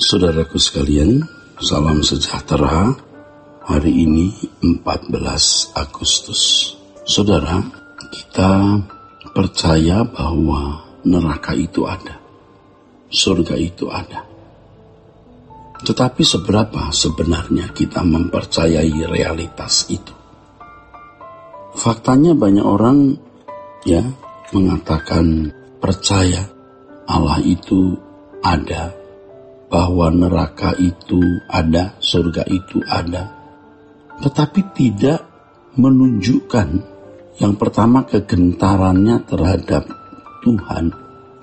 Saudaraku sekalian, salam sejahtera. Hari ini 14 Agustus. Saudara, kita percaya bahwa neraka itu ada, surga itu ada. Tetapi seberapa sebenarnya kita mempercayai realitas itu? Faktanya banyak orang mengatakan percaya Allah itu ada, bahwa neraka itu ada, surga itu ada, tetapi tidak menunjukkan yang pertama kegentarannya terhadap Tuhan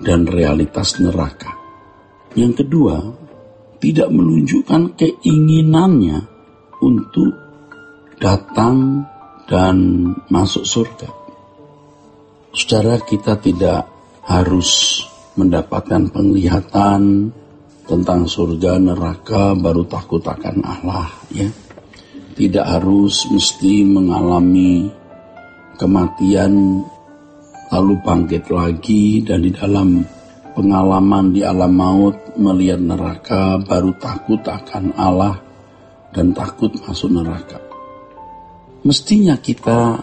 dan realitas neraka. Yang kedua, tidak menunjukkan keinginannya untuk datang dan masuk surga. Saudara, kita tidak harus mendapatkan penglihatan tentang surga neraka baru takut akan Allah, ya. Tidak harus mesti mengalami kematian lalu bangkit lagi, dan di dalam pengalaman di alam maut melihat neraka baru takut akan Allah dan takut masuk neraka. Mestinya kita,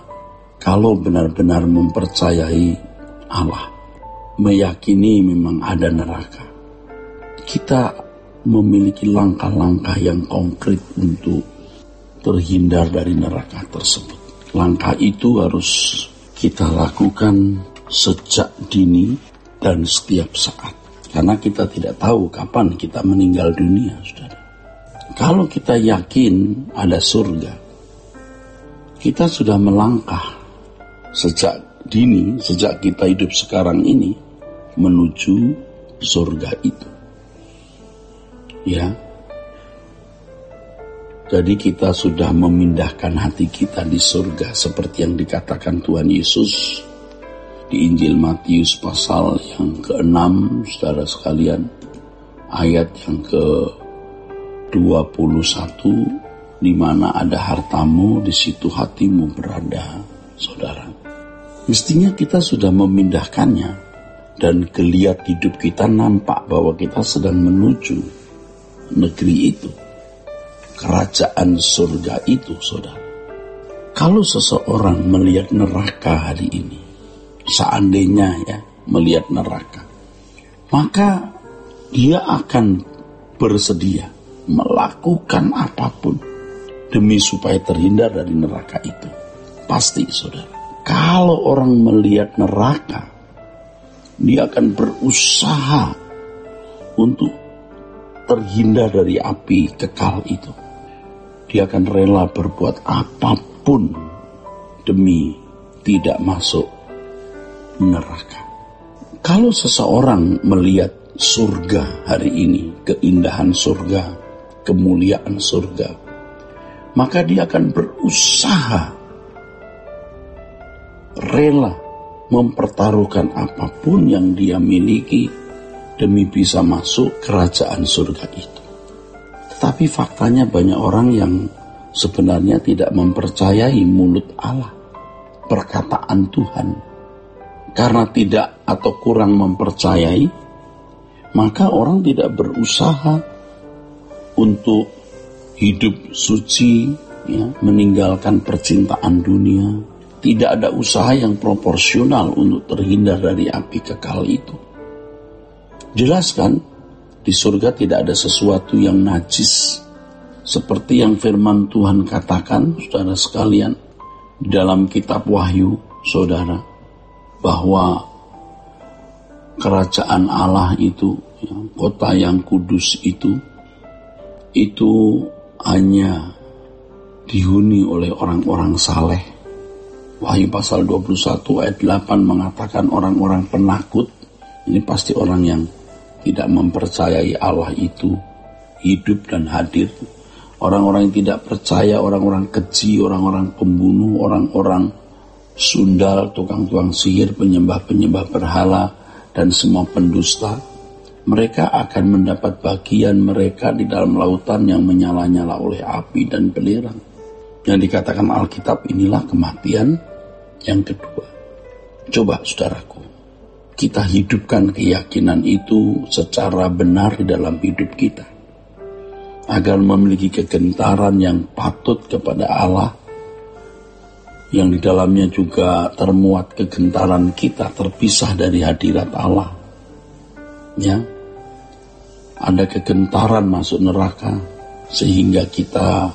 kalau benar-benar mempercayai Allah, meyakini memang ada neraka, kita memiliki langkah-langkah yang konkret untuk terhindar dari neraka tersebut. Langkah itu harus kita lakukan sejak dini dan setiap saat. Karena kita tidak tahu kapan kita meninggal dunia, saudara. Kalau kita yakin ada surga, kita sudah melangkah sejak dini, sejak kita hidup sekarang ini, menuju surga itu. Ya, jadi kita sudah memindahkan hati kita di surga seperti yang dikatakan Tuhan Yesus di Injil Matius pasal yang ke-6, saudara sekalian, ayat yang ke-21, di mana ada hartamu, di situ hatimu berada, saudara. Mestinya kita sudah memindahkannya, dan geliat hidup kita nampak bahwa kita sedang menuju negeri itu, kerajaan surga itu, saudara. Kalau seseorang melihat neraka hari ini, seandainya melihat neraka, maka dia akan bersedia melakukan apapun demi supaya terhindar dari neraka itu. Pasti, saudara. Kalau orang melihat neraka, dia akan berusaha untuk terhindar dari api kekal itu. Dia akan rela berbuat apapun demi tidak masuk neraka. Kalau seseorang melihat surga hari ini, keindahan surga, kemuliaan surga, maka dia akan berusaha rela mempertaruhkan apapun yang dia miliki demi bisa masuk kerajaan surga itu. Tetapi faktanya banyak orang yang sebenarnya tidak mempercayai mulut Allah, perkataan Tuhan. Karena tidak atau kurang mempercayai, maka orang tidak berusaha untuk hidup suci, meninggalkan percintaan dunia. Tidak ada usaha yang proporsional untuk terhindar dari api kekal itu. Jelas kan, di surga tidak ada sesuatu yang najis. Seperti yang firman Tuhan katakan, saudara sekalian, di dalam kitab Wahyu, saudara, bahwa kerajaan Allah itu, kota yang kudus itu hanya dihuni oleh orang-orang saleh. Wahyu pasal 21 ayat 8 mengatakan orang-orang penakut, ini pasti orang yang tidak mempercayai Allah itu hidup dan hadir. Orang-orang yang tidak percaya, orang-orang keji, orang-orang pembunuh, orang-orang sundal, tukang-tukang sihir, penyembah-penyembah berhala, dan semua pendusta, mereka akan mendapat bagian mereka di dalam lautan yang menyala-nyala oleh api dan belerang. Yang dikatakan Alkitab, inilah kematian yang kedua. Coba saudaraku, kita hidupkan keyakinan itu secara benar di dalam hidup kita. agar memiliki kegentaran yang patut kepada Allah, yang di dalamnya juga termuat kegentaran kita terpisah dari hadirat Allah. Ya, ada kegentaran masuk neraka sehingga kita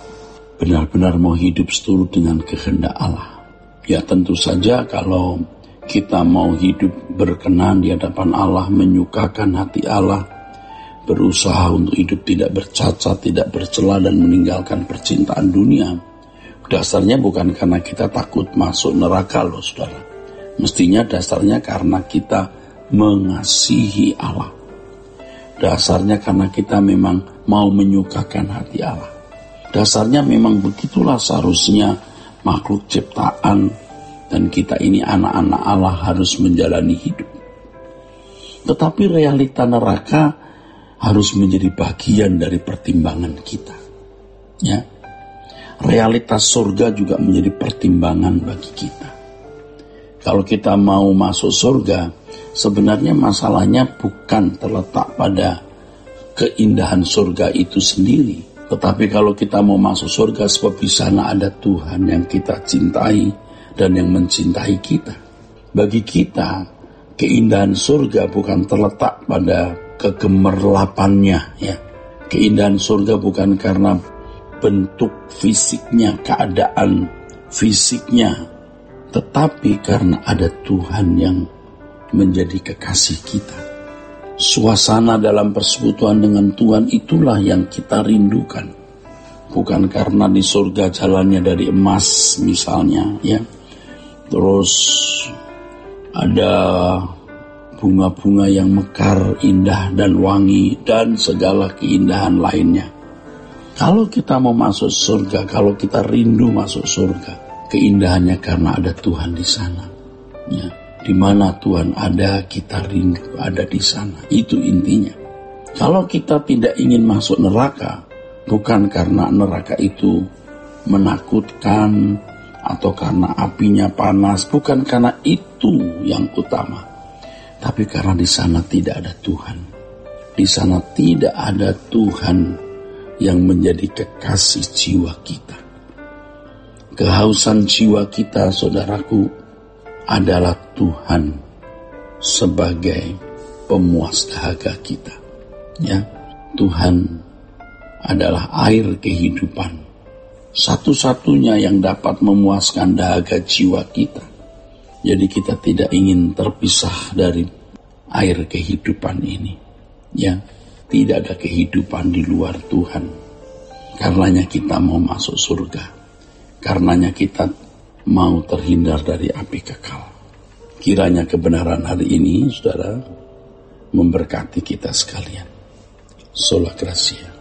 benar-benar mau hidup seturut dengan kehendak Allah. Ya, tentu saja kalau kita mau hidup berkenan di hadapan Allah, menyukakan hati Allah, berusaha untuk hidup tidak bercacat, tidak bercela, dan meninggalkan percintaan dunia, dasarnya bukan karena kita takut masuk neraka loh saudara. Mestinya dasarnya karena kita mengasihi Allah. Dasarnya karena kita memang mau menyukakan hati Allah. Dasarnya memang begitulah seharusnya makhluk ciptaan, dan kita ini anak-anak Allah harus menjalani hidup. Tetapi realita neraka harus menjadi bagian dari pertimbangan kita. Ya, realitas surga juga menjadi pertimbangan bagi kita. Kalau kita mau masuk surga, sebenarnya masalahnya bukan terletak pada keindahan surga itu sendiri. Tetapi kalau kita mau masuk surga, sebab di sana ada Tuhan yang kita cintai dan yang mencintai kita. Bagi kita, keindahan surga bukan terletak pada kegemerlapannya, ya. Keindahan surga bukan karena bentuk fisiknya, keadaan fisiknya, tetapi karena ada Tuhan yang menjadi kekasih kita. Suasana dalam persekutuan dengan Tuhan itulah yang kita rindukan. Bukan karena di surga jalannya dari emas misalnya, ya. Terus ada bunga-bunga yang mekar, indah dan wangi, dan segala keindahan lainnya. Kalau kita mau masuk surga, kalau kita rindu masuk surga, keindahannya karena ada Tuhan di sana. Ya, di mana Tuhan ada, kita rindu ada di sana. Itu intinya. Kalau kita tidak ingin masuk neraka, bukan karena neraka itu menakutkan atau karena apinya panas, bukan karena itu yang utama. Tapi karena di sana tidak ada Tuhan. Di sana tidak ada Tuhan yang menjadi kekasih jiwa kita. Kehausan jiwa kita, saudaraku, adalah Tuhan sebagai pemuas dahaga kita. Ya, Tuhan adalah air kehidupan. Satu-satunya yang dapat memuaskan dahaga jiwa kita. Jadi kita tidak ingin terpisah dari air kehidupan ini. Ya, tidak ada kehidupan di luar Tuhan. Karenanya kita mau masuk surga. Karenanya kita mau terhindar dari api kekal. Kiranya kebenaran hari ini, saudara, memberkati kita sekalian. Sola Gracia.